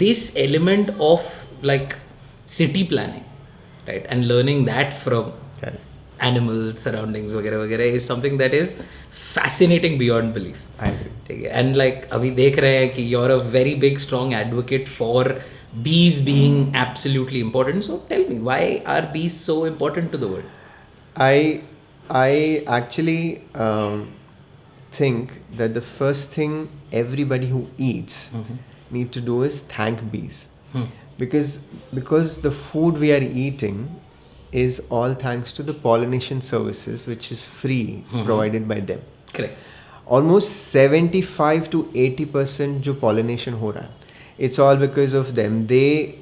this element of like city planning, right, and learning that from animals, surroundings, वगैरह is something that is fascinating beyond belief. I agree. And like अभी देख रहे हैं कि you're a very big strong advocate for bees being absolutely important. So tell me, why are bees so important to the world? I actually think that the first thing everybody who eats need to do is thank bees, because the food we are eating is all thanks to the pollination services, which is free, provided by them. Correct. Almost 75 to 80% जो pollination हो रहा है, it's all because of them. They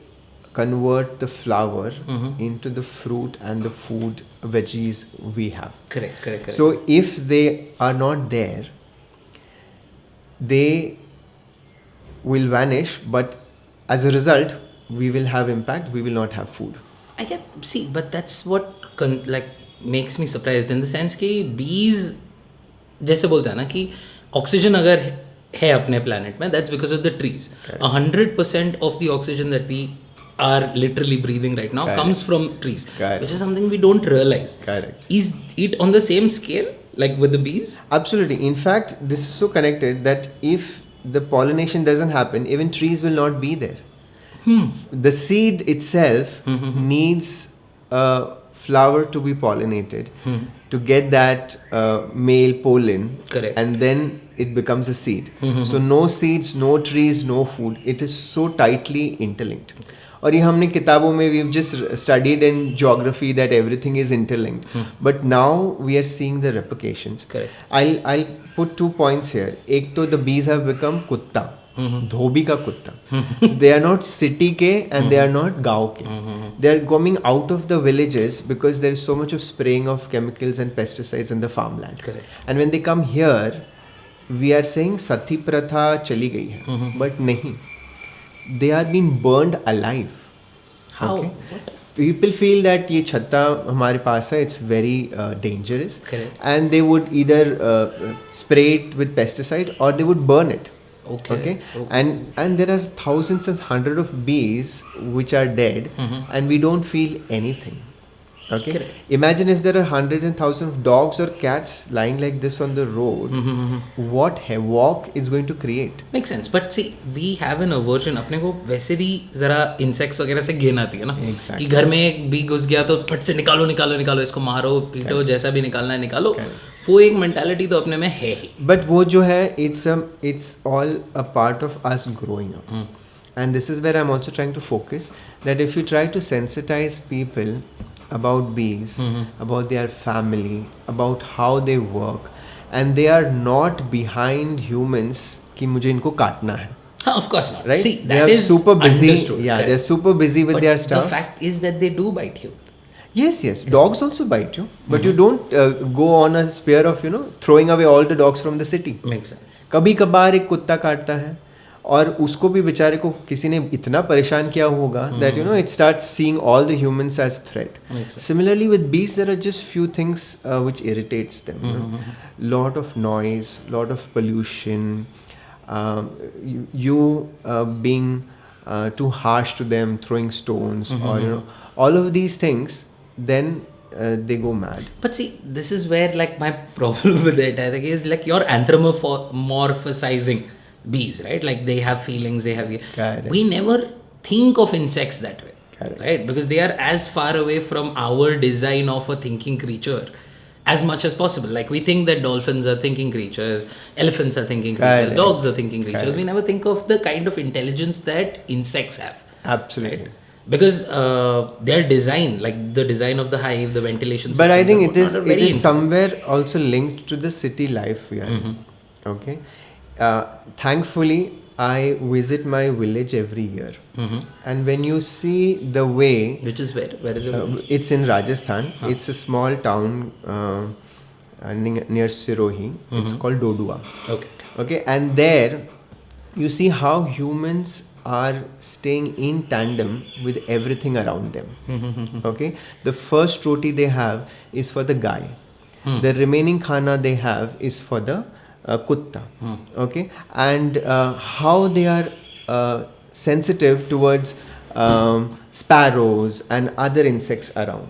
convert the flower into the fruit and the food, veggies we have. Correct. So if they are not there, they will vanish, but as a result, we will have impact, we will not have food. But that's what makes me surprised in the sense कि bees जैसे बोलते हैं ना कि oxygen अगर है अपने planet में, that's because of the trees. 100% of the oxygen that we are literally breathing right now comes from trees, which is something we don't realize. Correct. Is it on the same scale like with the bees? Absolutely. In fact, this is so connected that if the pollination doesn't happen, even trees will not be there. The seed itself needs a flower to be pollinated to get that male pollen. Correct. And then it becomes a seed. So no seeds, no trees, no food. It is so tightly interlinked. और ये हमने किताबों में we've just studied in geography that everything is interlinked. But now we are seeing the replications. Correct. I'll put 2 points here. एक तो the bees have become कुत्ता. धोबी का कुत्ता. They are not city के and they are not गाँव के. They are coming out of the villages because there is so much of spraying of chemicals and pesticides in the farmland. Correct. And when they come here, we are saying सती प्रथा चली गई है, but नहीं. They are being burned alive. How? Okay? People feel that ये छत्ता हमारे पास है, it's very dangerous. Correct. And they would either spray it with pesticide or they would burn it. Okay. And there are thousands and hundreds of bees which are dead and we don't feel anything. Okay. Correct. Imagine if there are hundreds and thousands of dogs or cats lying like this on the road, what havoc is going to create. Makes sense. But see, we have an aversion. अपने को वैसे भी जरा insects वगैरह से घिन आती है ना. Exactly. कि घर में एक bee घुस गया तो फट से निकालो इसको मारो पीटो जैसा भी निकालना है निकालो. वो एक mentality तो अपने में है ही. But वो जो है, it's all a part of us growing up. And this is where I'm also trying to focus that if you try to sensitize people about bees, about their family, about how they work, and they are not behind humans कि मुझे इनको काटना है. Of course not. Right? See, they that are is super busy. understood. Yeah, Correct. they're super busy with but their stuff. The fact is that they do bite you. Yes. Dogs also bite you, but you don't go on a spear of throwing away all the dogs from the city. Makes sense. कभी कभार एक कुत्ता काटता है और उसको भी बेचारे को किसी ने इतना परेशान किया होगा that it starts seeing all the humans as threat. Similarly with bees, there are just few things which irritates them. Lot of noise, lot of pollution, you being too harsh to them, throwing stones, or all of these things, then they go mad. But see, this is where like my problem with it, I think, is like you're anthropomorphizing bees, right? Like they have feelings, they have. Correct. We never think of insects that way. Correct. Right? Because they are as far away from our design of a thinking creature as much as possible. Like we think that dolphins are thinking creatures, elephants are thinking creatures, Correct. dogs are thinking creatures. Correct. We never think of the kind of intelligence that insects have. Absolutely. Right? Because their design, like the design of the hive, the ventilation system. But I think it is somewhere also linked to the city life. Okay. Thankfully, I visit my village every year. And when you see the way... Which is where? Where is it? It's in Rajasthan. It's a small town near Sirohi. It's called Dodua. Okay. And there, you see how humans are staying in tandem with everything around them. Okay. The first roti they have is for the guy. The remaining khana they have is for the kutta. Okay. And how they are sensitive towards sparrows and other insects around.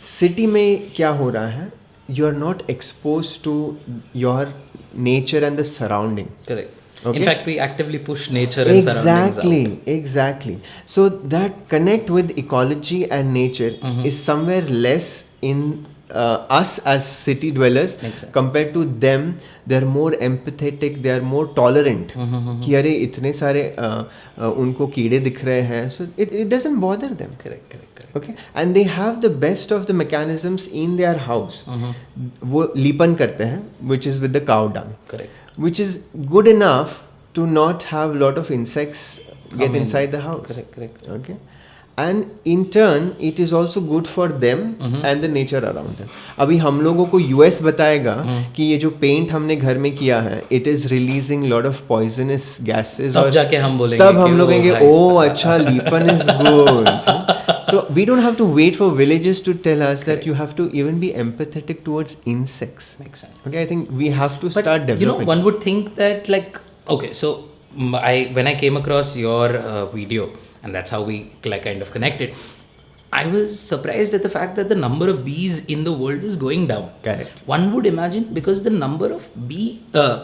City में क्या हो रहा है? You are not exposed to your nature and the surrounding. Correct. Okay? In fact, we actively push nature and surroundings out. Exactly. So that connect with ecology and nature is somewhere less in us as city dwellers. Exactly. Compared to them. They're more empathetic, they're more tolerant. कि अरे इतने सारे उनको कीड़े दिख रहे हैं, so it doesn't bother them. Correct. Okay, and they have the best of the mechanisms in their house. वो लीपन करते हैं, which is with the cow dung. Correct. Which is good enough to not have lot of insects get inside the house. Correct. Okay. And in turn, it is also good for them and the nature around them. अभी हम लोगों को US बताएगा कि ये जो paint हमने घर में किया है, it is releasing lot of poisonous gases. तब जाके हम बोलेंगे तब हम लोग कहेंगे ओह अच्छा लीपन is good. So we don't have to wait for villages to tell us that you have to even be empathetic towards insects. Makes sense. Okay, I think we have to start developing. One would think that so when I came across your video, and that's how we kind of connected, I was surprised at the fact that the number of bees in the world is going down. Correct. One would imagine because the number of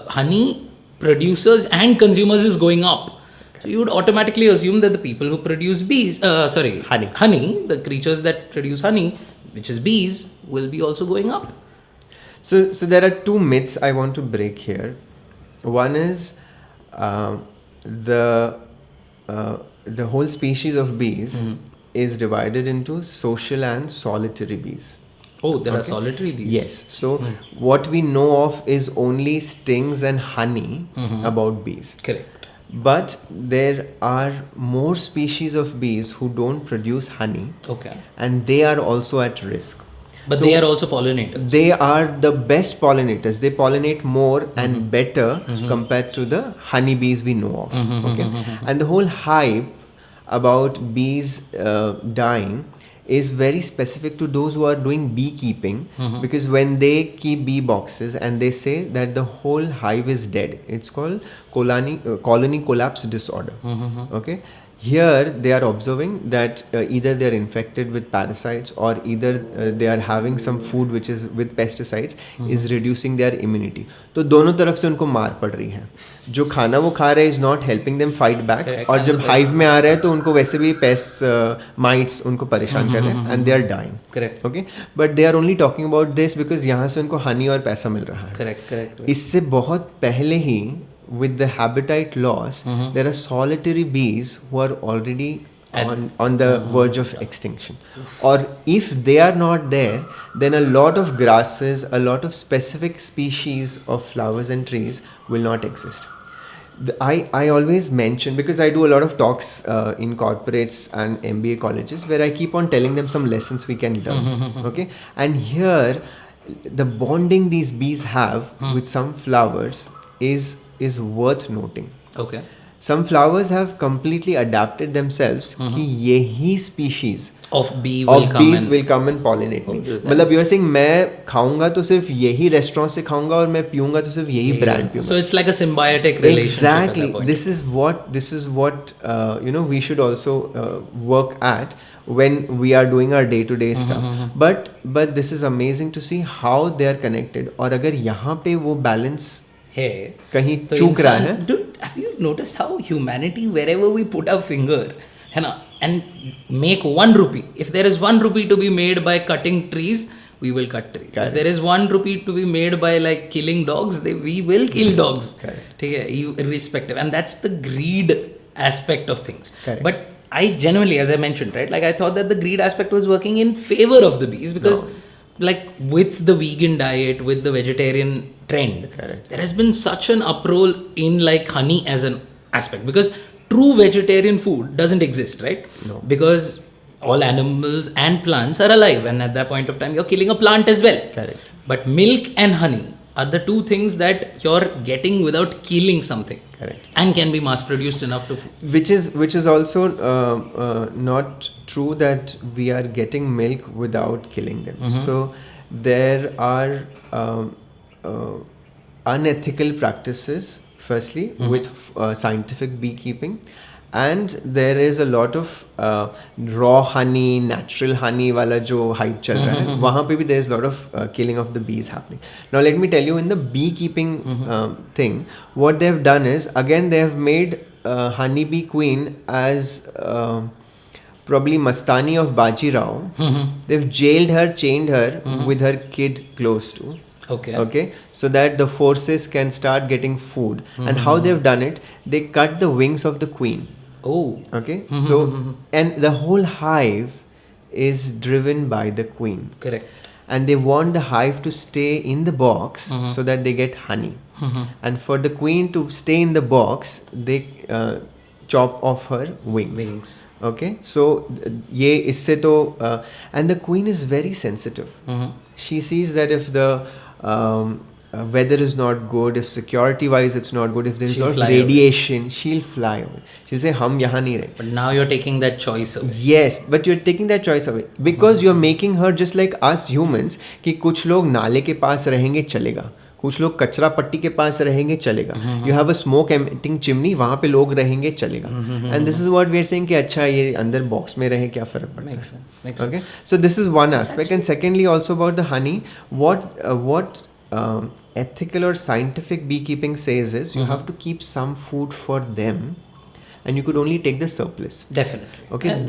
honey producers and consumers is going up. So you would automatically assume that the people who produce honey, the creatures that produce honey, which is bees, will be also going up. So there are two myths I want to break here. One is the whole species of bees is divided into social and solitary bees. Oh, there are solitary bees. Yes. So what we know of is only stings and honey about bees. Correct. But there are more species of bees who don't produce honey. Okay. And they are also at risk. But they are also pollinators. They are the best pollinators. They pollinate more and better compared to the honeybees we know of. Okay? And the whole hype about bees dying is very specific to those who are doing beekeeping, because when they keep bee boxes and they say that the whole hive is dead, it's called colony collapse disorder. Okay. Here they are observing that either they are infected with parasites or either they are having some food which is with pesticides is reducing their immunity. तो दोनों तरफ से उनको मार पड़ रही है. जो खाना वो खा रहे is not helping them fight back. Correct. और जब hive में आ रहे हैं तो उनको वैसे भी pests, mites उनको परेशान कर रहे हैं and they are dying. Correct. Okay, but they are only talking about this because यहाँ से उनको honey और पैसा मिल रहा है. Correct. इससे बहुत पहले ही with the habitat loss, there are solitary bees who are already on the verge of extinction. Or if they are not there, then a lot of grasses, a lot of specific species of flowers and trees will not exist. I always mention, because I do a lot of talks in corporates and MBA colleges where I keep on telling them some lessons we can learn. Okay, and here the bonding these bees have with some flowers is worth noting. Okay. Some flowers have completely adapted themselves कि यही species of bees will come and pollinate me. मतलब you're saying मैं खाऊंगा तो सिर्फ यही restaurant से खाऊंगा और मैं पीऊंगा तो सिर्फ यही brand पीऊंगा. So it's like a symbiotic relationship. Exactly. This is what we should also work at when we are doing our day-to-day stuff. But this is amazing to see how they are connected. और अगर यहाँ पे वो balance कहीं चूक रहा है. Dude, have you noticed how humanity, wherever we put our finger, है ना, and make 1 rupee. If there is 1 rupee to be made by cutting trees, we will cut trees. Correct. If there is 1 rupee to be made by like killing dogs, we will kill dogs. Correct. Irrespective. And that's the greed aspect of things. Correct. But I genuinely, as I mentioned, right, like I thought that the greed aspect was working in favor of the bees because like with the vegan diet, with the vegetarian trend, Correct. there has been such an uproar in like honey as an aspect, because true vegetarian food doesn't exist, right? No. Because all animals and plants are alive, and at that point of time you're killing a plant as well. Correct. But milk and honey are the two things that you're getting without killing something. Correct. And can be mass produced enough to food. Which is also not true that we are getting milk without killing them. So there are unethical practices firstly with scientific beekeeping, and there is a lot of raw honey, natural honey wala jo hype chal raha hai, wahan pe bhi there is a lot of killing of the bees happening. Now let me tell you, in the beekeeping thing, what they have done is, again they have made honeybee queen as probably Mastani of Baji Rao. They've jailed her, chained her with her kid close to. Okay. So that the forces can start getting food. And how they've done it, they cut the wings of the queen. Oh. Okay. So, and the whole hive is driven by the queen. Correct. And they want the hive to stay in the box so that they get honey. And for the queen to stay in the box, they chop off her wings. Okay. So, ye isse to, and the queen is very sensitive. She sees that if the weather is not good, if security wise it's not good, if there's a lot of radiation, she'll fly away. She'll say, hum yahan nahi rahe. But now you're taking that choice away. Yes, but you're taking that choice away because you're making her just like us humans, कि कुछ लोग नाले के पास रहेंगे चलेगा, कुछ लोग कचरा पट्टी के पास रहेंगे चलेगा, you have a smoke emitting chimney, वहाँ पे लोग रहेंगे चलेगा. And this is what we are saying कि अच्छा ये अंदर बॉक्स में रहे क्या फर्क पड़ता है. Makes sense. Okay, so this is one aspect. And secondly also about the honey, what ethical or scientific beekeeping says is you have to keep some food for them, and you could only take the surplus. Definitely. Okay,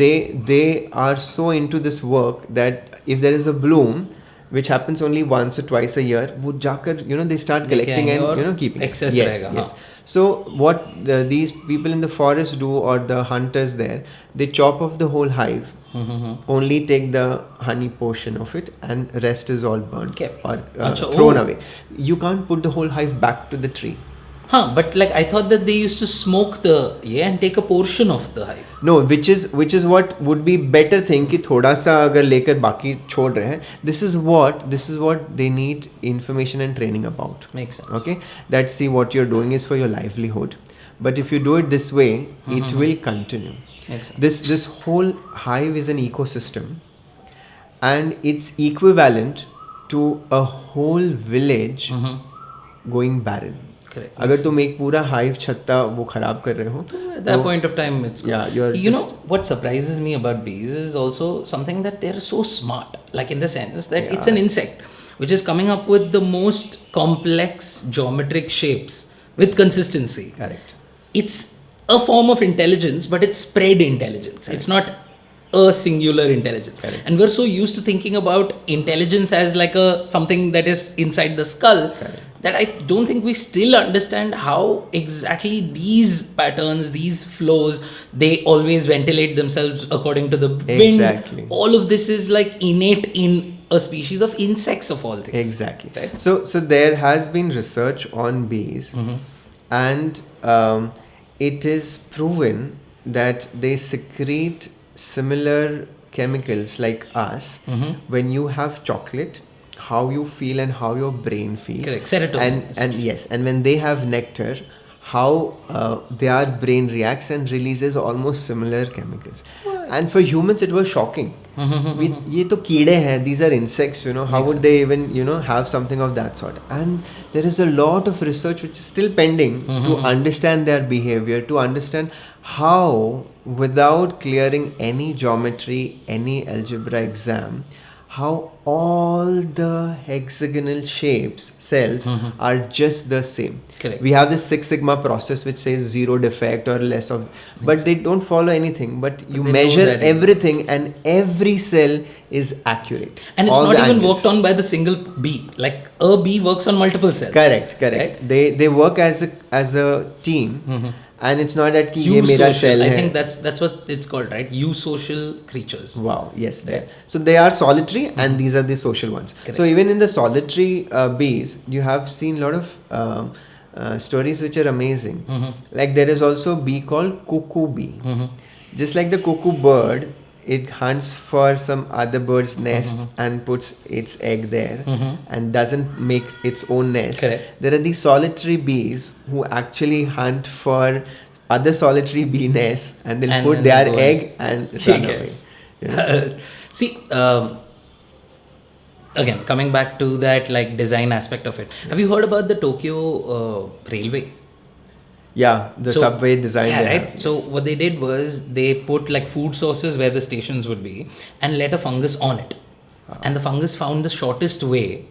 they are so into this work that if there is a bloom which happens only once or twice a year, wo jaakar, they start collecting and keeping excess yes. So what these people in the forest do, or the hunters there, they chop off the whole hive, only take the honey portion of it, and rest is all burnt or thrown away. You can't put the whole hive back to the tree. But like I thought that they used to smoke and take a portion of the hive. No, which is what would be better thing कि थोड़ा सा अगर लेकर बाकी छोड़ रहे हैं. This is what they need information and training about. Makes sense. Okay, that see what you're doing is for your livelihood, but if you do it this way, it will continue. Makes sense. This whole hive is an ecosystem, and it's equivalent to a whole village going barren. Correct. अगर तुम एक पूरा hive छत्ता वो खराब कर रहे हो, at that point of time it's you're know what surprises me about bees is also something that they're so smart, like in the sense that it's an insect which is coming up with the most complex geometric shapes with consistency. Correct. It's a form of intelligence, but it's spread intelligence. Correct. It's not a singular intelligence. Correct. And we're so used to thinking about intelligence as like something that is inside the skull. Correct. That I don't think we still understand how exactly these patterns, these flows, they always ventilate themselves according to the wind. Exactly. All of this is like innate in a species of insects of all things. Exactly. Right? So there has been research on bees, and it is proven that they secrete similar chemicals like us when you have chocolate, how you feel and how your brain feels. Correct. Serotonin. And yes, and when they have nectar, how their brain reacts and releases almost similar chemicals. What? And for humans it was shocking. ये तो कीड़े हैं, these are insects, how would they even have something of that sort? And there is a lot of research which is still pending to understand their behavior, to understand how, without clearing any geometry, any algebra exam, how all the hexagonal shapes, cells are just the same. Correct. We have this 6 sigma process which says 0 defect or less of, but they don't follow anything, but you measure everything and every cell is accurate. And it's not even worked on by the single bee. Like a bee works on multiple cells. Correct. Right? They work as a team. And it's not that कि ये मेरा cell I है. think that's what it's called, right? Eusocial creatures. Wow, yes. Right. So they are solitary and these are the social ones. Correct. So even in the solitary bees, you have seen a lot of stories which are amazing. Like there is also a bee called cuckoo bee. Just like the cuckoo bird, it hunts for some other bird's nest and puts its egg there and doesn't make its own nest. Correct. There are these solitary bees who actually hunt for other solitary bee nests and they'll put their egg and run away. See, again, coming back to that like design aspect of it. Have you heard about the Tokyo railway? Yeah, the subway design Yeah, they right. have. So what they did was they put like food sources where the stations would be and let a fungus on it. And the fungus found the shortest way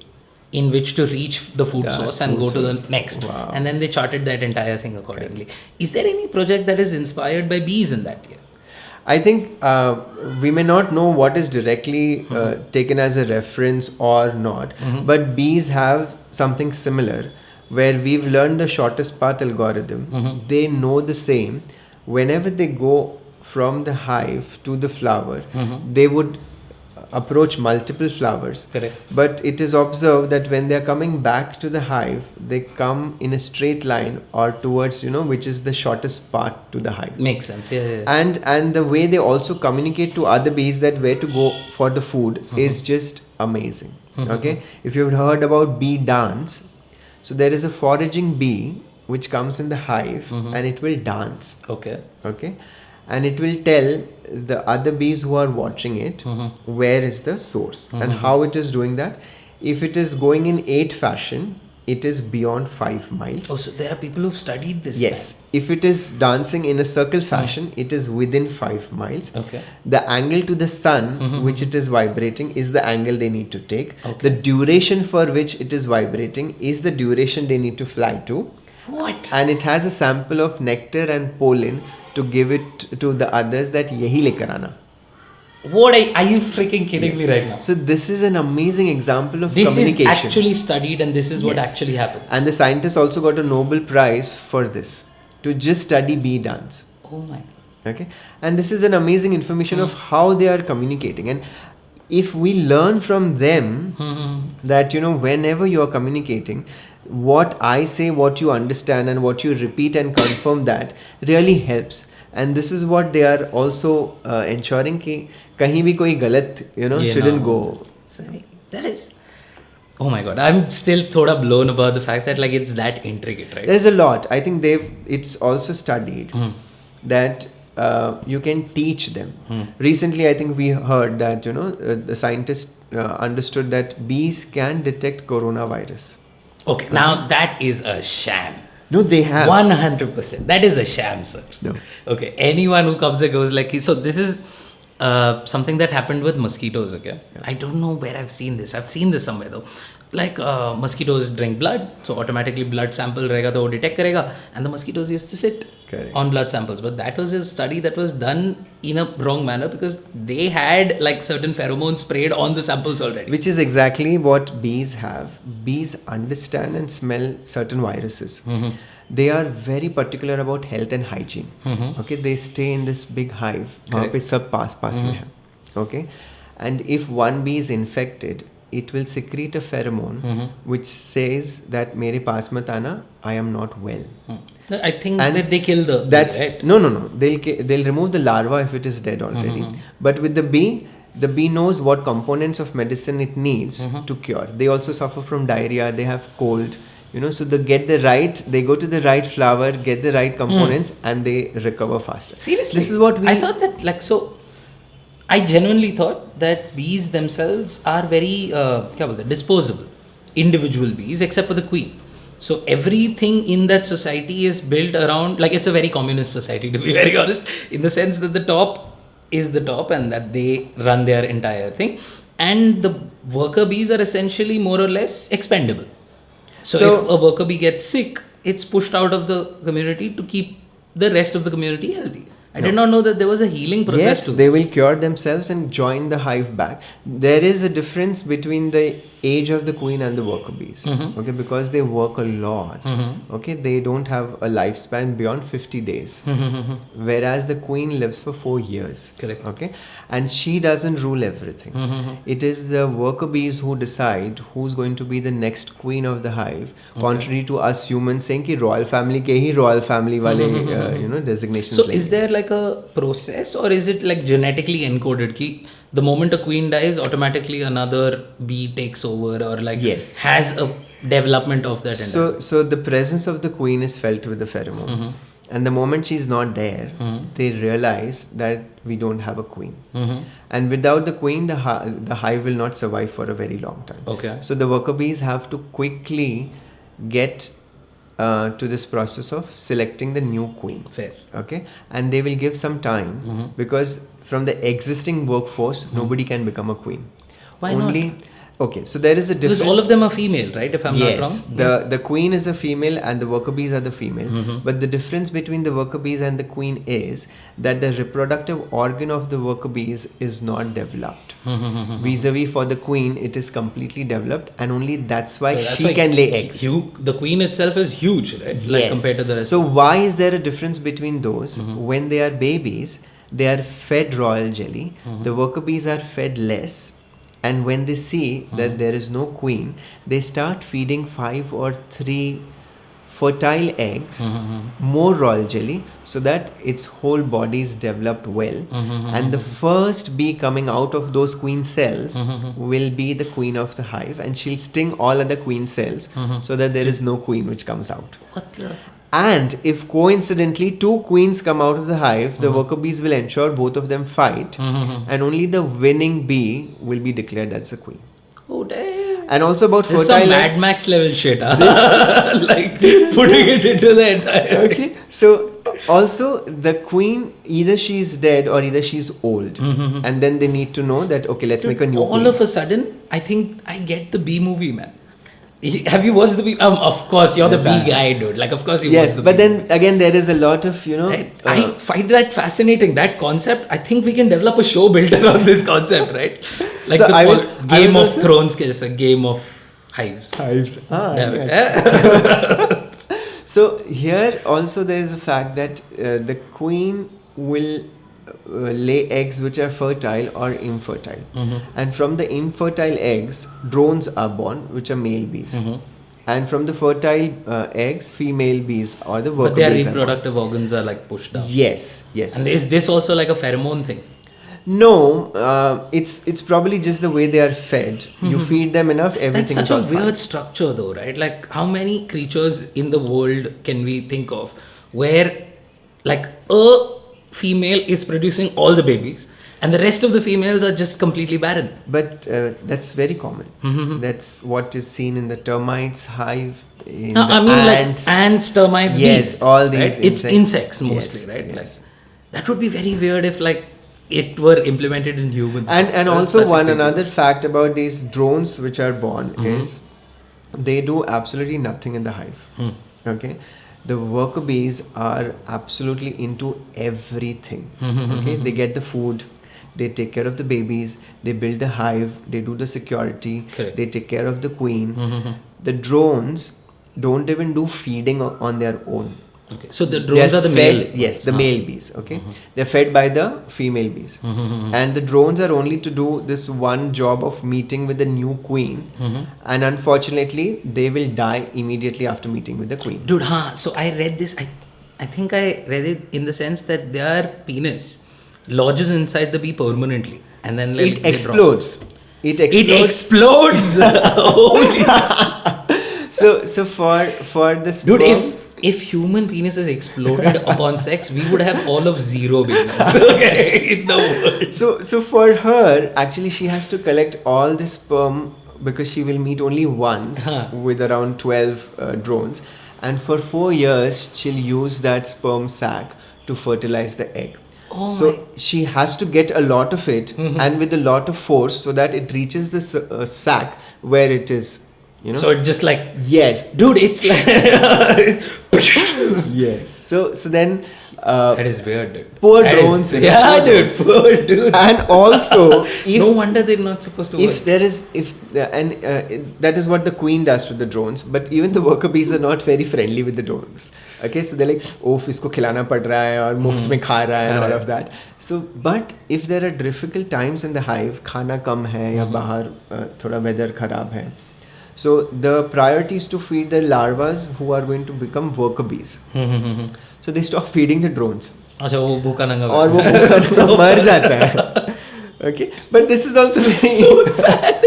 in which to reach the food The source and food go to source. the next. Wow. And then they charted that entire thing accordingly. Is there any project that is inspired by bees in that year? I think we may not know what is directly taken as a reference or not, but bees have something similar where we've learned the shortest path algorithm. They know the same. Whenever they go from the hive to the flower, they would approach multiple flowers. Correct. But it is observed that when they are coming back to the hive, they come in a straight line or towards, which is the shortest path to the hive. Makes sense. Yeah. And the way they also communicate to other bees that where to go for the food is just amazing. Okay, if you've heard about bee dance, so there is a foraging bee which comes in the hive and it will dance. Okay. And it will tell the other bees who are watching it where is the source and how it is doing that. If it is going in 8 fashion, it is beyond 5 miles. Oh, so there are people who've studied this. Yes. If it is dancing in a circle fashion, it is within 5 miles. Okay. The angle to the sun, which it is vibrating, is the angle they need to take. Okay. The duration for which it is vibrating is the duration they need to fly to. What? And it has a sample of nectar and pollen to give it to the others that yahi lekar aana. What are you freaking kidding me right now? So this is an amazing example of This communication. is actually studied and this is what Yes. actually happens. And the scientists also got a Nobel Prize for this, to just study bee dance. Oh my God. Okay, and this is an amazing information of how they are communicating. And if we learn from them that whenever you are communicating, what I say, what you understand and what you repeat and confirm, that really helps. And this is what they are also ensuring कि कहीं भी कोई गलत shouldn't go. Sorry. That is, oh my God, I'm still thoda blown about the fact that like it's that intricate, right? There's a lot. I think it's also studied that you can teach them. Recently, I think we heard that the scientists understood that bees can detect coronavirus. Okay, now that is a sham. No, they have 100%. That is a sham, sir. No. Okay, anyone who comes and goes like, so this is something that happened with mosquitoes. Okay, I don't know where I've seen this. I've seen this somewhere though. Like mosquitoes drink blood, so automatically blood sample रहेगा तो वो detect करेगा, and the mosquitoes used to sit on blood samples. But that was a study that was done in a wrong manner because they had like certain pheromones sprayed on the samples already. Which is exactly what bees have. Bees understand and smell certain viruses. They are very particular about health and hygiene. Okay, they stay in this big hive. वहाँ पे सब पास में है. Okay, and if one bee is infected, it will secrete a pheromone which says that मेरे पास मत आना, I am not well. I think that they kill the that's bee, right? No. They'll remove the larva if it is dead already. But with the bee knows what components of medicine it needs to cure. They also suffer from diarrhea. They have cold. So they go to the right flower, get the right components, and they recover faster. Seriously, this is what I thought that I genuinely thought that bees themselves are very disposable, individual bees, except for the queen. So everything in that society is built around, like it's a very communist society, to be very honest, in the sense that the top is the top and that they run their entire thing. And the worker bees are essentially more or less expendable. So if a worker bee gets sick, it's pushed out of the community to keep the rest of the community healthy. I did not know that there was a healing process to this. Yes, they will cure themselves and join the hive back. There is a difference between the age of the queen and the worker bees. Okay, because they work a lot. Okay, they don't have a lifespan beyond 50 days. Whereas the queen lives for 4 years. Correct. Okay, and she doesn't rule everything. It is the worker bees who decide who's going to be the next queen of the hive. Contrary to us humans saying कि royal family के ही royal family वाले designations. So is there like a process or is it like genetically encoded कि the moment a queen dies automatically another bee takes over or like has a development of that? So the presence of the queen is felt with the pheromone. And the moment she's not there, they realize that we don't have a queen. And without the queen, the hive will not survive for a very long time. Okay. So the worker bees have to quickly get to this process of selecting the new queen. Fair. Okay, and they will give some time because from the existing workforce, nobody can become a queen. Why Only, not? Okay, so there is a difference. Because all of them are female, right? If I'm not wrong. Yes, the queen is a female and the worker bees are the female. But the difference between the worker bees and the queen is that the reproductive organ of the worker bees is not developed. Vis-a-vis for the queen, it is completely developed, and only that's why she can lay eggs. The queen itself is huge, right? Yes. Like compared to the rest. So why is there a difference between those? When they are babies, they are fed royal jelly. The worker bees are fed less. And when they see that there is no queen, they start feeding 5 or 3 fertile eggs, more royal jelly, so that its whole body is developed well. And the first bee coming out of those queen cells will be the queen of the hive, and she'll sting all other queen cells so that there is no queen which comes out. What the? And if coincidentally 2 queens come out of the hive, the worker bees will ensure both of them fight, and only the winning bee will be declared as the queen. Oh damn! And also about This is fertile some eggs. Mad Max level shit, like putting it into the entire. Okay, so also the queen, either she is dead or either she's old, and then they need to know that okay, let's make a new All queen. of a sudden, I think I get the bee movie, man. Have you watched the bee? Of course, you're Yes, the bee guy, dude. Like, of course you watch Yes, the but bee then again, there is a lot of, right? I find that fascinating, that concept. I think we can develop a show built around this concept, right? Like So the I was Game of also- Thrones case, a game of hives. hives. Damn it. So here also there is a fact that the queen will lay eggs which are fertile or infertile, and from the infertile eggs drones are born, which are male bees, and from the fertile eggs female bees or the worker But their bees are born. reproductive organs are like pushed down. Yes. And is this also like a pheromone thing? No, it's probably just the way they are fed. You feed them enough, everything That's is such all a fine. weird structure though, right? Like how many creatures in the world can we think of where like a female is producing all the babies and the rest of the females are just completely barren? But that's very common. That's what is seen in the termites hive, in No, the I mean ants. like ants, termites, Yes, bees. all these right? It's insects Yes, mostly, right? yes. Like that would be very weird if like it were implemented in humans. And That's also such a one creepy- another fact about these drones which are born is they do absolutely nothing in the hive. Okay, the worker bees are absolutely into everything. Okay, they get the food, they take care of the babies, they build the hive, they do the security, Correct. they take care of the queen. The drones don't even do feeding on their own. Okay. So the They drones are the fed, male. yes, the male bees. Okay, they're fed by the female bees, and the drones are only to do this one job of meeting with the new queen, and unfortunately, they will die immediately after meeting with the queen. Dude, so I read this. I think I read it in the sense that their penis lodges inside the bee permanently, and then like It explodes. It It explodes. explodes. Holy So for this, dude, if human penises exploded upon sex, we would have all of 0 babies. Okay, in the world. So for her, actually, she has to collect all this sperm because she will meet only once with around 12 drones, and for 4 years she'll use that sperm sac to fertilize the egg. Oh So my. she has to get a lot of it and with a lot of force so that it reaches the sac where it is. You know. So it just like, Yes. dude, it's like Yes. So then. that is weird, dude. Poor That drones. is- you know, yeah, poor dude, drones. poor dude. And also, if No wonder they're not supposed to work. if there is that is what the queen does to the drones, but even the worker bees are not very friendly with the drones. Okay, so they're like, oh, isko khilana pad raha hai aur muft mein kha raha hai and all of that. So but if there are difficult times in the hive, khana kam hai ya bahar thoda weather kharab hai, so the priority is to feed the larvas who are going to become worker bees. So they stop feeding the drones. अच्छा वो भूखा नंगा और वो भूखा मर जाता है. Okay, but this is also very so sad.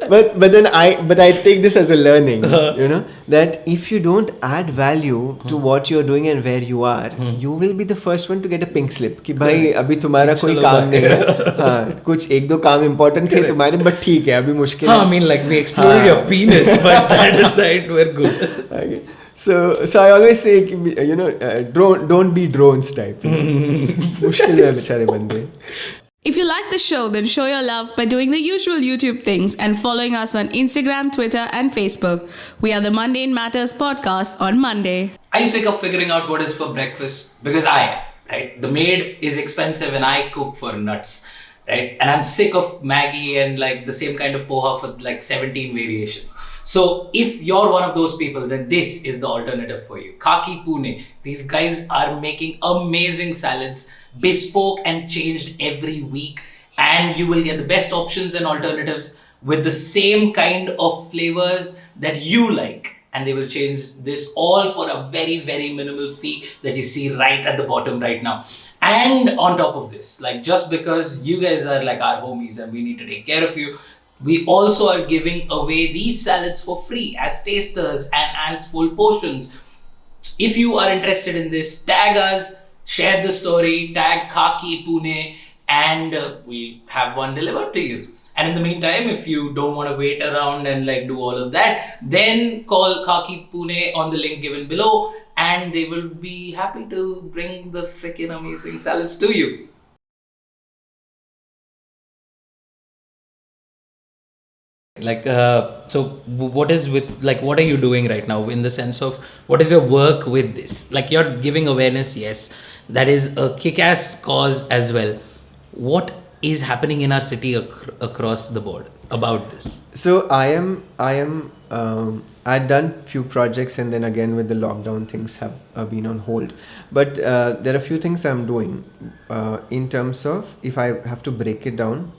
but then I take this as a learning, you know, that if you don't add value to what you're doing and where you are, you will be the first one to get a pink slip कि भाई अभी तुम्हारा कोई काम नहीं है, हाँ कुछ एक दो काम important थे तुम्हारे, but ठीक है अभी मुश्किल है. I mean, like we explored your penis, but that aside, we're good. Okay. So I always say, you know, don't be drones type. मुश्किल है बेचारे बंदे. If you like the show, then show your love by doing the usual YouTube things and following us on Instagram, Twitter, and Facebook. We are the Mundane Matters podcast on Monday. Are you sick of figuring out what is for breakfast? Because I am, right? The maid is expensive and I cook for nuts, right? And I'm sick of Maggie and like the same kind of poha for like 17 variations. So if you're one of those people, then this is the alternative for you. Khaki Pune. These guys are making amazing salads, bespoke and changed every week, and you will get the best options and alternatives with the same kind of flavors that you like, and they will change this all for a very, very minimal fee that you see right at the bottom right now. And on top of this, like just because you guys are like our homies and we need to take care of you, we also are giving away these salads for free as tasters and as full portions. If you are interested in this, tag us, share the story, tag Khaki Pune, and we'll have one delivered to you. And in the meantime, if you don't want to wait around and like do all of that, then call Khaki Pune on the link given below, and they will be happy to bring the freaking amazing salads to you. Like, so what is with, like, what are you doing right now in the sense of what is your work with this? Like, you're giving awareness, yes, that is a kick-ass cause as well. What is happening in our city across the board about this? So I'd done few projects, and then again with the lockdown things have been on hold. But there are a few things I'm doing in terms of, if I have to break it down,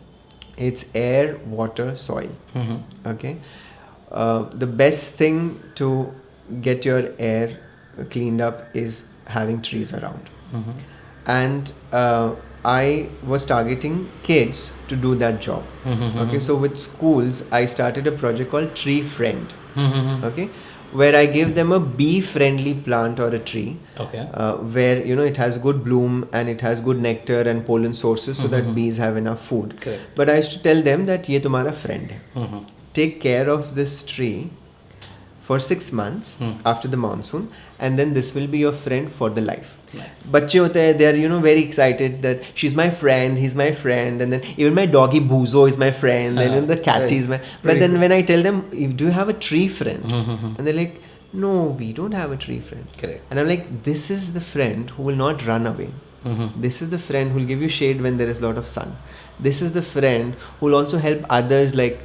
it's air, water, soil. Okay. The best thing to get your air cleaned up is having trees around. And I was targeting kids to do that job. Okay. So with schools, I started a project called Tree Friend. Okay. Where I give them a bee-friendly plant or a tree, where, you know, it has good bloom and it has good nectar and pollen sources, so that bees have enough food. Correct. But I used to tell them that ye tumhara friend hai. Take care of this tree for 6 months after the monsoon, and then this will be your friend for the life. Bacche hote hai, they are, you know, very excited that she's my friend, he's my friend, and then even my doggy Buzo is my friend, and even the cat is my. But then when I tell them, do you have a tree friend? And they're like, no, we don't have a tree friend. Correct. And I'm like, this is the friend who will not run away. This is the friend who will give you shade when there is a lot of sun. This is the friend who will also help others, like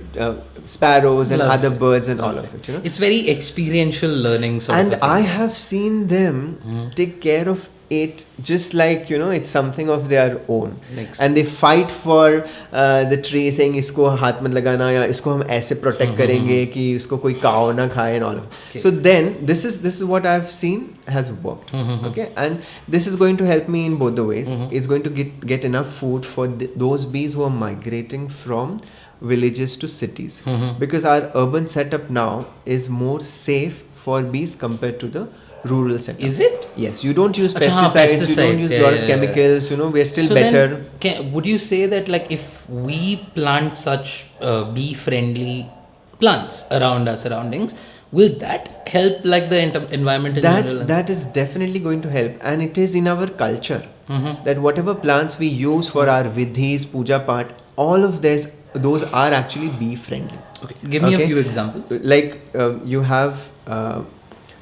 sparrows and other birds and all of it. You know? It's very experiential learning. And I have seen them take care of it just like, you know, it's something of their own. And they fight for the tree, saying isko haath mat lagana ya isko hum aise protect karenge ki usko koi cow na khaye and all of it. So then this is what I've seen has worked. Okay, and this is going to help me in both the ways. It's going to get enough food for those bees who are migrating from villages to cities, because our urban setup now is more safe for bees compared to the rural setup. Is it? Yes, you don't use pesticides, you don't use a lot of chemicals, you know, we're still so better. Then, would you say that, like, if we plant such bee-friendly plants around our surroundings, will that help, like, the environment in general? That is definitely going to help, and it is in our culture that whatever plants we use for our vidhis, puja part, all of those are actually bee-friendly. Okay, give me a few examples. Like you have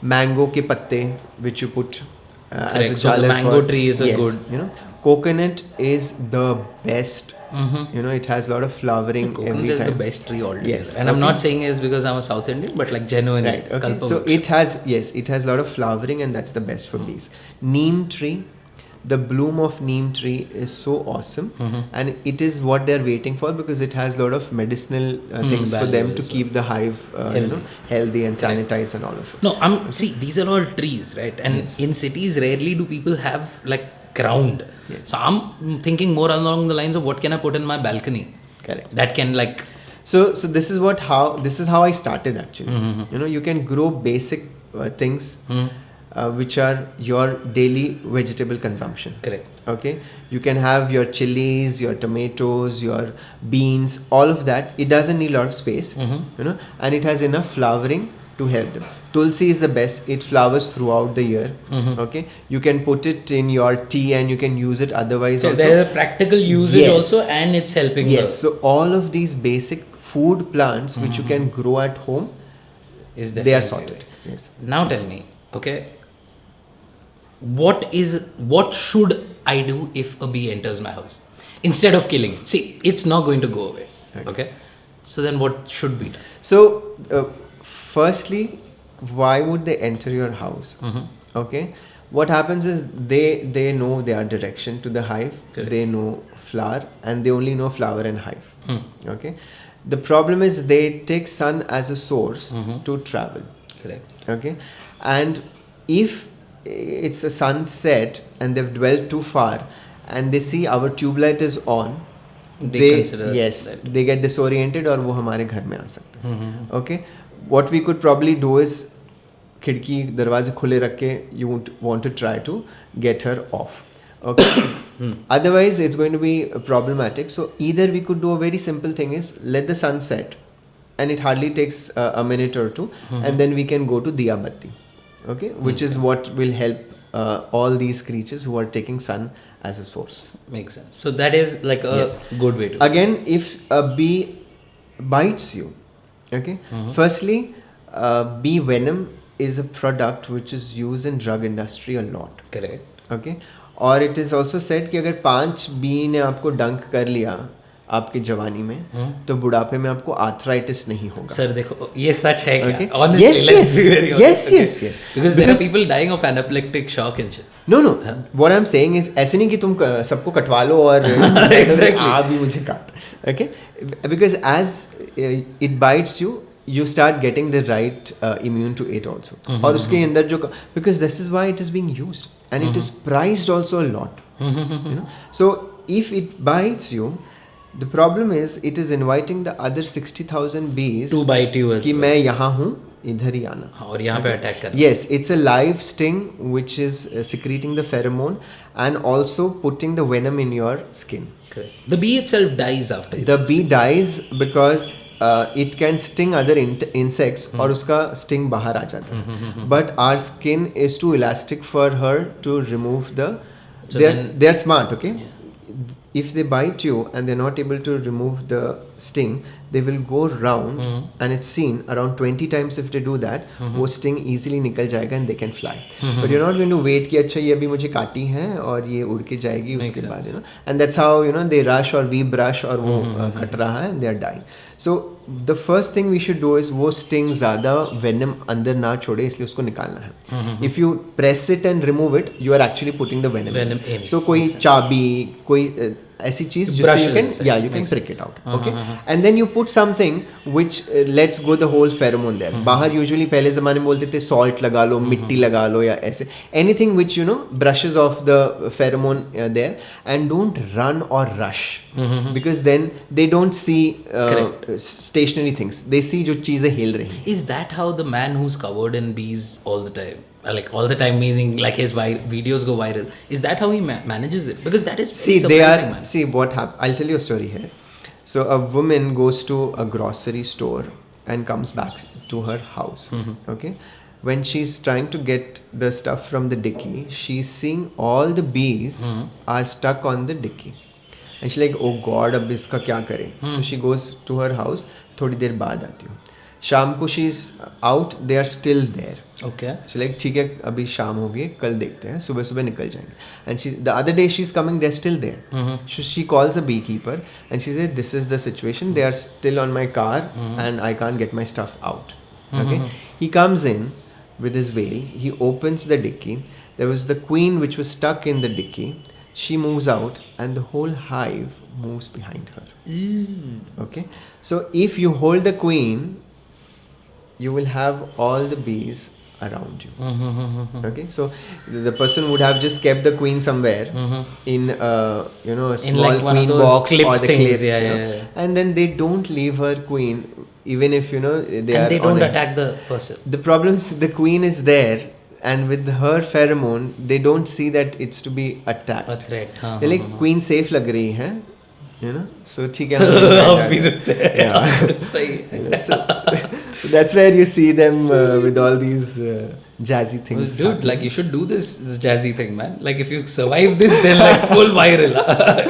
mango ke patte, which you put as a so the mango tree is a good. You know, coconut is the best. You know, it has a lot of flowering coconut every time. Is the best tree altogether. Yes, and I'm not saying it's because I'm a South Indian, but like genuinely. Right. Okay. So it has a lot of flowering, and that's the best for bees. Neem tree. The bloom of neem tree is so awesome, and it is what they're waiting for, because it has a lot of medicinal things for them to keep the hive healthy and sanitized and all of it. No, see, these are all trees, right? And in cities, rarely do people have like ground. So I'm thinking more along the lines of what can I put in my balcony. Correct. That can like So this is how I started actually. You know, you can grow basic things which are your daily vegetable consumption. Correct. Okay, you can have your chilies, your tomatoes, your beans, all of that. It doesn't need a lot of space, you know, and it has enough flowering to help them. Tulsi is the best. It flowers throughout the year. Okay, you can put it in your tea and you can use it otherwise. So also there are practical usage Yes. also, and it's helping. Yes, so all of these basic food plants which you can grow at home, Is they are definitely sorted. there. Yes. Now tell me, okay, what should I do if a bee enters my house instead of killing it? See, it's not going to go away. Okay, so then what should be done? So, firstly, why would they enter your house? Okay, what happens is they know their direction to the hive. Correct. They know flower, and they only know flower and hive. Okay, the problem is they take sun as a source to travel. Correct. Okay, and if it's a sunset and they've dwelled too far and they see our tube light is on, They consider yes, that. they get disoriented और वो हमारे घर में आ सकते हैं. Okay, what we could probably do is खिड़की दरवाजे खुले रख के you would want to try to get her off. Okay, otherwise it's going to be problematic. So either we could do a very simple thing is let the sun set, and it hardly takes a minute or two, and then we can go to diya batti. Okay, which is what will help all these creatures who are taking sun as a source. Makes sense. So that is like a Yes. good way to. Again, if a bee bites you, okay, firstly, bee venom is a product which is used in drug industry a lot. Correct. Okay, और it is also said कि अगर 5 B ने आपको डंक कर लिया आपकी जवानी में तो बुढ़ापे में आपको आर्थराइटिस नहीं होगा. Sir, देखो ये सच है क्या? Okay. Honestly, Yes, let's yes. be very honest. Yes, Okay. yes, yes. Because there are people dying of anaphylactic shock and shit. No, what I'm saying is ऐसे नहीं कि तुम सबको कटवा लो और Exactly. आप भी मुझे काट. Okay, because as it bites you, you start getting the right immune to it also. और उसके अंदर जो because this is why it is being used and it is priced also a lot. You know, so if it bites you, the problem is it is inviting the other 60,000 bees To bite you as कि well. मैं यहाँ हूँ इधर ही आना. और यहाँ पे attack करना. Yes, it's a live sting which is secreting the pheromone and also putting the venom in your skin. Correct. The bee itself dies after it. The bee dies because it can sting other insects और उसका sting बाहर आ जाता है. But our skin is too elastic for her to remove the. So They're smart, okay. If they bite you and they're not able to remove the sting, they will go round and it's seen around 20 times if they do that, वो sting easily निकल जाएगा and they can fly. But you're not going to wait कि अच्छा ये अभी मुझे काटी है और ये उड़ के जाएगी उसके बाद, you know. And that's how, you know, they rush or we brush और वो कट रहा है and they are dying. So the first thing we should do is वो sting ज़्यादा venom अंदर ना छोड़े इसलिए उसको निकालना है. If you press it and remove it, you are actually putting the venom in. So कोई चाबी कोई ऐसी चीज जिससे you can you can prick it out. Okay, and then you put something which lets go the whole pheromone there. बाहर usually पहले ज़माने में बोलते थे salt लगा लो, मिट्टी लगा लो या ऐसे anything which you know brushes off the pheromone there, and don't run or rush because then they don't see stationary things. They see जो चीजें हिल रही हैं. Is that how the man who's covered in bees all the time, like all the time meaning like his videos go viral, is that how he manages it? Because that is See, surprising, man. see what happened. I'll tell you a story here. So a woman goes to a grocery store and comes back to her house. Okay, when she's trying to get the stuff from the dicky, she's seeing all the bees are stuck on the dicky, and she's like, oh god, अब इसका क्या करें? So she goes to her house. थोड़ी देर बाद आती हूँ. शाम को she's out, they are still there. Okay. She's like, ठीक है अभी शाम हो गई, कल देखते हैं, सुबह सुबह निकल जाएंगे. And the other day she's coming, they're still there. So she calls a beekeeper and she said, this is the situation, they are still on my car and I can't get my stuff out. Okay, he comes in with his veil, he opens the dicky. There was the queen which was stuck in the dicky. She moves out and the whole hive moves behind her. Okay, so if you hold the queen, you will have all the bees around you. Okay, so the person would have just kept the queen somewhere in a small like one of queen those box clip or the things, clips, yeah. and then they don't leave her queen even if They don't attack the person. The problem is the queen is there, and with her pheromone they don't see that it's to be attacked. A threat. They're like queen safe lag rahi hai, so ठीक है. Yeah. So that's where you see them with all these jazzy things. Dude, happening. like you should do this jazzy thing, man. Like if you survive this, then like full viral.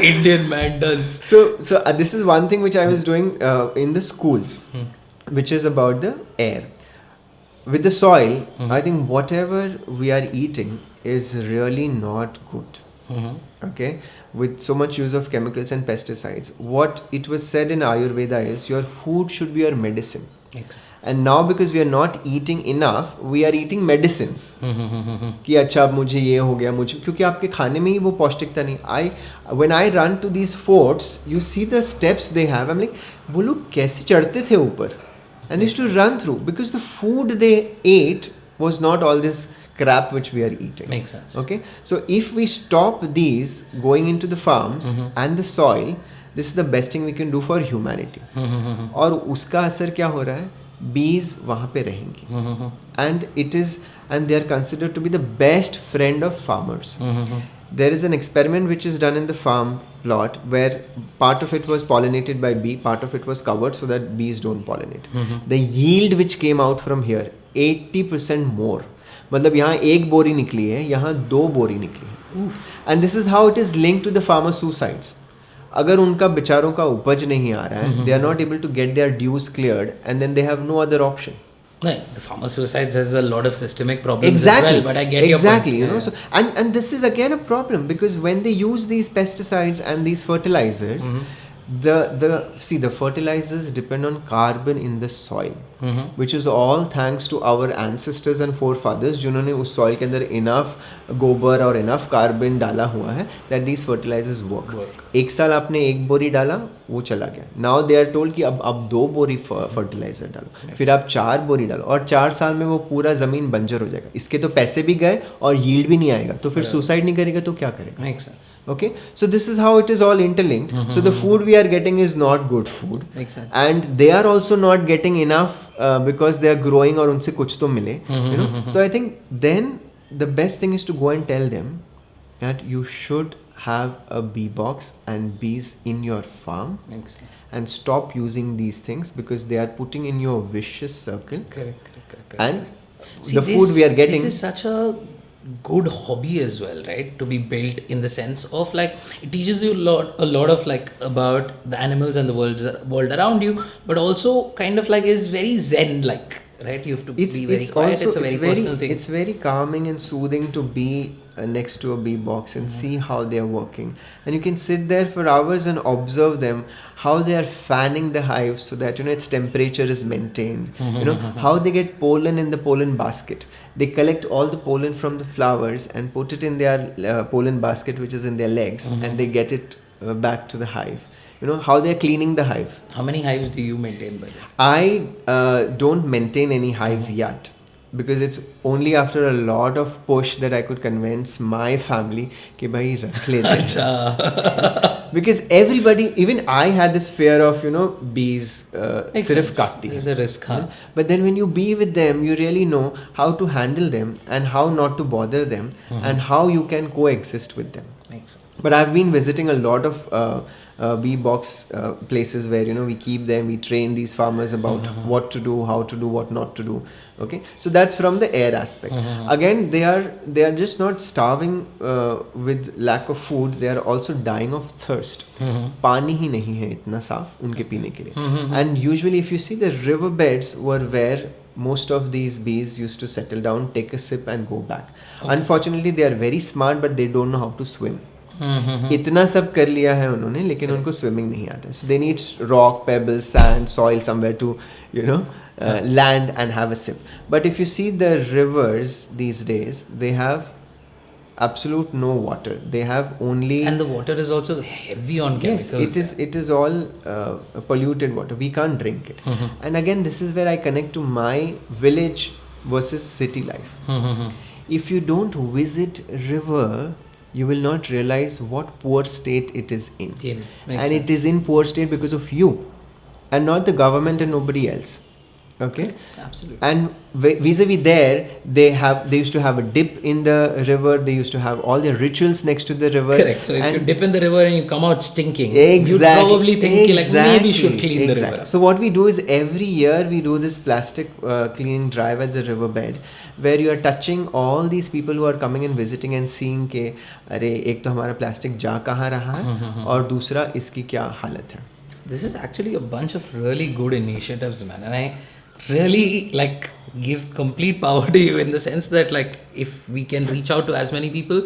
Indian man does. So this is one thing which I was doing in the schools, which is about the air. With the soil, I think whatever we are eating is really not good. Okay, with so much use of chemicals and pesticides, what it was said in Ayurveda is your food should be your medicine. Exactly. And now because we are not eating enough, we are eating medicines. कि अच्छा अब मुझे ये हो गया, मुझे क्योंकि आपके खाने में ही वो पौष्टिकता नहीं. When I run to these forts, you see the steps they have. I'm like, वो लोग कैसे चढ़ते थे ऊपर? And they used to run through because the food they ate was not all this crap which we are eating. Makes sense. Okay, so if we stop these going into the farms and the soil, this is the best thing we can do for humanity. और उसका असर क्या हो रहा है? Bees वहाँ पे रहेंगी. And they are considered to be the best friend of farmers. There is an experiment which is done in the farm plot where part of it was pollinated by bee, part of it was covered so that bees don't pollinate. The yield which came out from here, 80% more. मतलब यहाँ एक बोरी निकली है, यहाँ 2 बोरी निकली है. And this is how it is linked to the farmer suicides. अगर उनका बेचारों का उपज नहीं आ रहा है, they are not able to get their dues cleared, and then they have no other option. No, the farmer suicides has a lot of systemic problems Exactly. as well, but I get your point. Exactly, so and this is again a problem because when they use these pesticides and these fertilizers, the fertilizers depend on carbon in the soil, which is all thanks to our ancestors and forefathers जिन्होंने उस soil के अंदर enough गोबर और enough carbon डाला हुआ है that these fertilizers work. एक साल आपने 1 बोरी डाला, वो चला गया. Now they are told कि अब 2 बोरी fertilizer डालो, फिर आप 4 बोरी डालो, और 4 साल में वो पूरा ज़मीन बंजर हो जाएगा. इसके तो पैसे भी गए और yield भी नहीं आएगा, तो फिर suicide नहीं करेगा तो क्या करेगा? Makes sense. Okay, so this is how it is all interlinked. So the food we are getting is not good food. Makes sense. And they are also not getting enough because they are growing और उनसे कुछ तो मिले. So I think then the best thing is to go and tell them that you should have a bee box and bees in your farm. Makes sense. And stop using these things because they are putting in your vicious circle. Correct. And See, the food we are getting. This is such a good hobby as well, right? To be built in the sense of like it teaches you a lot of like about the animals and the world around you, but also kind of like is very zen like, right? You have to be very quiet. It's a very personal thing. It's very calming and soothing to be next to a bee box and see how they are working, and you can sit there for hours and observe them, how they are fanning the hive so that its temperature is maintained. How they get pollen in the pollen basket. They collect all the pollen from the flowers and put it in their pollen basket, which is in their legs, and they get it back to the hive. How they are cleaning the hive. How many hives do you maintain by that? I don't maintain any hive yet, because it's only after a lot of push that I could convince my family कि भाई रख लेते. Because everybody, even I had this fear of bees सिर्फ काटती है. There's a risk, huh? But then when you be with them, you really know how to handle them and how not to bother them and how you can coexist with them. Makes sense. But I've been visiting a lot of bee box places where we keep them, we train these farmers about what to do, how to do, what not to do. Okay, so that's from the air aspect. Again, they are just not starving with lack of food, they are also dying of thirst. पानी ही नहीं है इतना साफ उनके पीने के लिए. And usually if you see, the riverbeds were where most of these bees used to settle down, take a sip and go back. Unfortunately, they are very smart but they don't know how to swim. इतना सब कर लिया है उन्होंने, लेकिन उनको swimming नहीं आता. So they need rock, pebbles, sand, soil somewhere to land and have a sip. But if you see the rivers these days, they have absolute no water. They have only, and the water is also heavy on chemicals. Yes, it is all polluted water. We can't drink it. And again, this is where I connect to my village versus city life. If you don't visit river, you will not realize what poor state it is in. And it is in poor state because of you and not the government and nobody else. Okay, absolutely. And vis-a-vis there, they used to have a dip in the river. They used to have all their rituals next to the river. Correct. So if you dip in the river and you come out stinking, exactly, you'd probably think like maybe you should clean the river. So what we do is every year we do this plastic cleaning drive at the riverbed, where you are touching all these people who are coming and visiting and seeing के अरे एक तो हमारा plastic जा कहाँ रहा है और दूसरा इसकी क्या हालत है. This is actually a bunch of really good initiatives, man, and I really give complete power to you in the sense that if we can reach out to as many people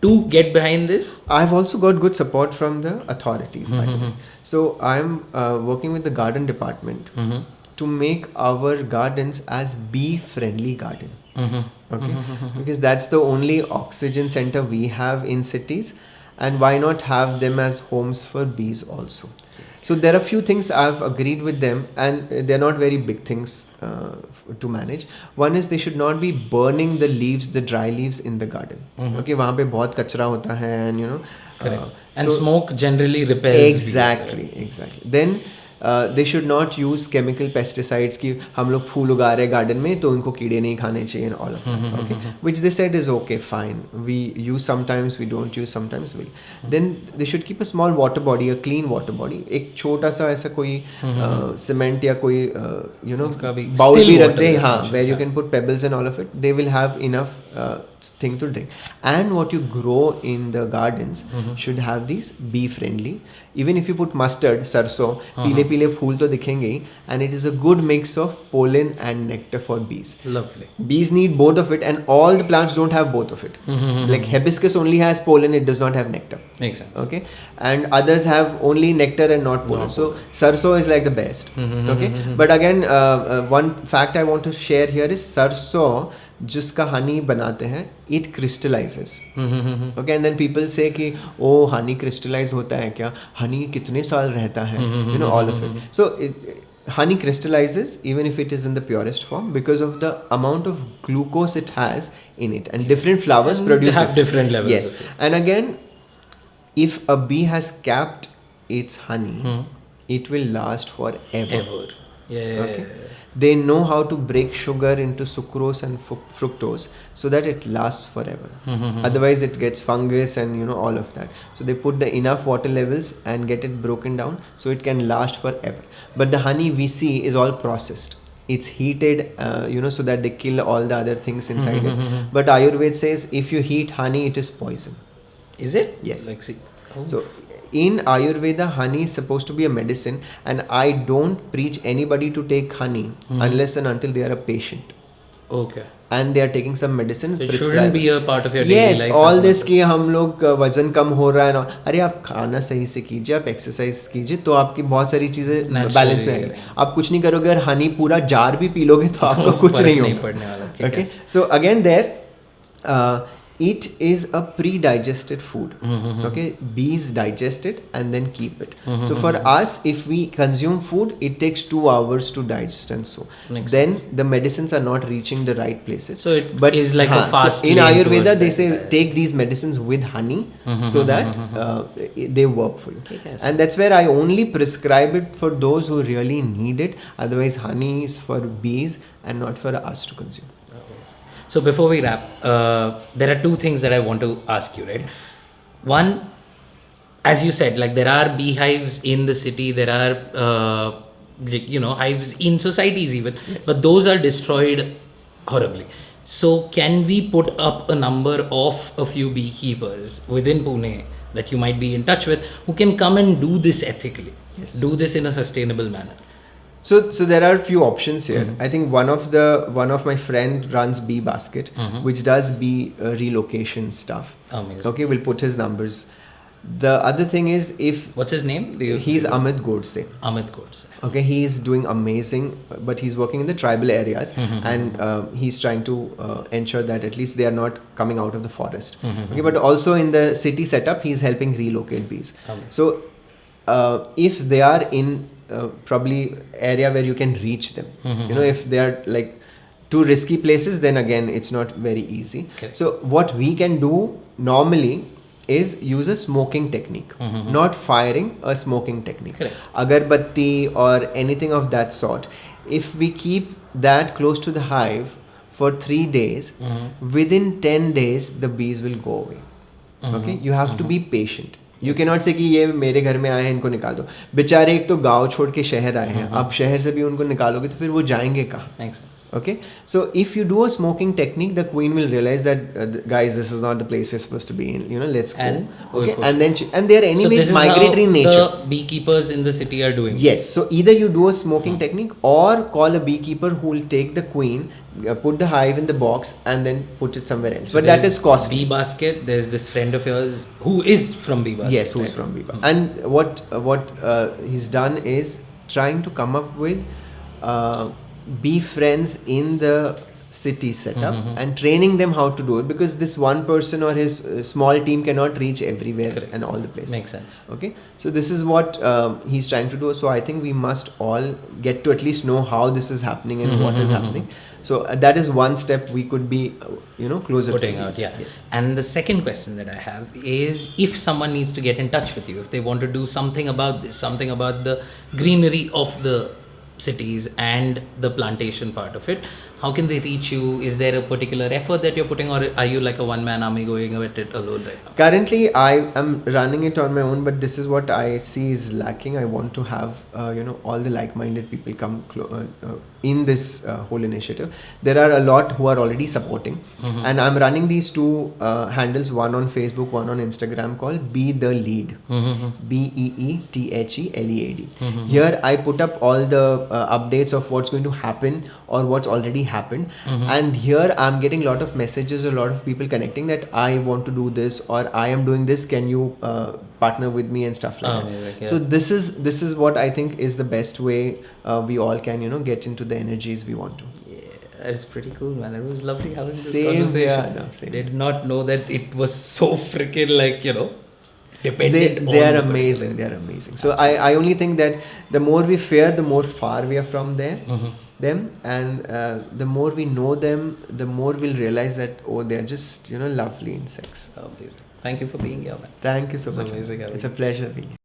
to get behind this. I've also got good support from the authorities, by the way. So I'm working with the garden department to make our gardens as bee-friendly garden. Okay, because that's the only oxygen center we have in cities, and why not have them as homes for bees also. So there are few things I've agreed with them, and they're not very big things to manage. One is they should not be burning the leaves, the dry leaves in the garden. Okay, वहाँ पे बहुत कचरा होता है, and correct. And so smoke generally repels. Exactly. Then they should not use chemical pesticides कि हम लोग फूल उगा रहे हैं garden में तो उनको कीड़े नहीं खाने चाहिए and all of that. Okay, which they said is okay, fine. We use sometimes, we don't use sometimes. Then they should keep a small water body, a clean water body. एक छोटा सा ऐसा कोई cement या कोई bowl भी रख दे, हाँ, where you can put pebbles and all of it. They will have enough thing to drink. And what you grow in the gardens should have these bee friendly. Even if you put mustard, sarso, पीले फूल तो दिखेंगे ही, and it is a good mix of pollen and nectar for bees. Lovely. Bees need both of it, and all the plants don't have both of it. Like hibiscus only has pollen, it does not have nectar. Makes sense. Okay, and others have only nectar and not pollen. So sarso is like the best. Okay, but again, one fact I want to share here is sarso, जिसका हनी बनाते हैं, it crystallizes. Okay, and then people say कि Honey crystallize होता है क्या, हनी कितने साल रहता है, all of it. So honey crystallizes even if it is in the purest form because of the amount of glucose it has in it, and different flowers produce different levels. Yes, and again, if a bee has capped its honey, it will last forever. Yeah. Okay? They know how to break sugar into sucrose and fructose so that it lasts forever. Otherwise it gets fungus and all of that. So they put the enough water levels and get it broken down so it can last forever. But the honey we see is all processed. It's heated, so that they kill all the other things inside it. But Ayurveda says if you heat honey, it is poison. Is it? Yes. So in Ayurveda, honey is supposed to be a medicine, and I don't preach anybody to take honey unless and until they are a patient. Okay. And they are taking some medicine. So it shouldn't be a part of your daily life. Yes, all this कि हम लोग वजन कम हो रहा है ना, अरे आप खाना सही से कीजिए, आप एक्सरसाइज कीजिए, तो आपकी बहुत सारी चीजें बैलेंस में आएगी. आप कुछ नहीं करोगे और हनी पूरा जार भी पी लोगे तो आपको कुछ नहीं होगा. Okay, so again there. It is a pre-digested food. Okay, bees digest it and then keep it. So for us, if we consume food, it takes 2 hours to digest, and so then the medicines are not reaching the right places. So it is like a fast. So in Ayurveda, they say take these medicines with honey so that they work for you. And that's where I only prescribe it for those who really need it. Otherwise, honey is for bees and not for us to consume. So before we wrap, there are 2 things that I want to ask you, right? One, as you said, there are beehives in the city, there are, hives in societies even, but those are destroyed horribly. So can we put up a number of a few beekeepers within Pune that you might be in touch with who can come and do this ethically, do this in a sustainable manner? So there are a few options here. I think one of my friend runs Bee Basket, which does bee relocation stuff. Amazing. Okay, we'll put his numbers. The other thing is what's his name? He's Amit Godse. Amit Godse. Okay, he's doing amazing, but he's working in the tribal areas, and he's trying to ensure that at least they are not coming out of the forest. Okay, but also in the city setup, he's helping relocate bees. So if they are in probably area where you can reach them, if they are to risky places, then again it's not very easy. Correct. So what we can do normally is use a smoking technique, not firing, a smoking technique. Correct. Agarbatti or anything of that sort. If we keep that close to the hive for 3 days, within 10 days the bees will go away. Okay, you have to be patient. You cannot say कि ये मेरे घर में आए हैं इनको निकाल दो. बेचारे एक तो गांव छोड़ के शहर आए हैं, अब शहर से भी उनको निकालोगे तो फिर वो जाएंगे कहाँ? Makes sense. Okay, so if you do a smoking technique, the queen will realize that guys, this is not the place we're supposed to be in. You know, let's go. And okay, and then and they are anyways so this is migratory how in nature. the beekeepers in the city are doing. Yes, this. so either you do a smoking technique or call a beekeeper who will take the queen, put the hive in the box and then put it somewhere else. So But that there's is costly. Bee basket. There's this friend of yours who is from Bee basket. Yes, who's right? from Bee basket. And what he's done is trying to come up with bee friends in the city setup and training them how to do it, because this one person or his small team cannot reach everywhere. Correct. And all the places. Makes sense. Okay, so this is what he's trying to do. So I think we must all get to at least know how this is happening and what is happening. So that is one step we could be, closer Putting to out, this. yeah. Yes. And the second question that I have is, if someone needs to get in touch with you, if they want to do something about this, something about the greenery of the cities and the plantation part of it, how can they reach you? Is there a particular effort that you're putting, or are you like a one-man army going at it alone right now? Currently, I am running it on my own, but this is what I see is lacking. I want to have, all the like-minded people come in this whole initiative. There are a lot who are already supporting, and I'm running these two handles, one on Facebook, one on Instagram, called Be the Lead, BEETHELEAD. Here I put up all the updates of what's going to happen or what's already happened, and here I'm getting a lot of messages, a lot of people connecting that I want to do this or I am doing this, can you partner with me and stuff like that. Amazing, yeah. So this is what I think is the best way we all can get into the energies we want to. Yeah, that's pretty cool, man. It was lovely having this Same, conversation. yeah, same. Did not know that it was so freaking dependent. They on are the amazing. They are amazing. So I only think that the more we fear, the more far we are from them, and the more we know them, the more we'll realize that they're just lovely insects. Amazing. Thank you for being here, man. Thank you so It's much. amazing having It's a pleasure being here.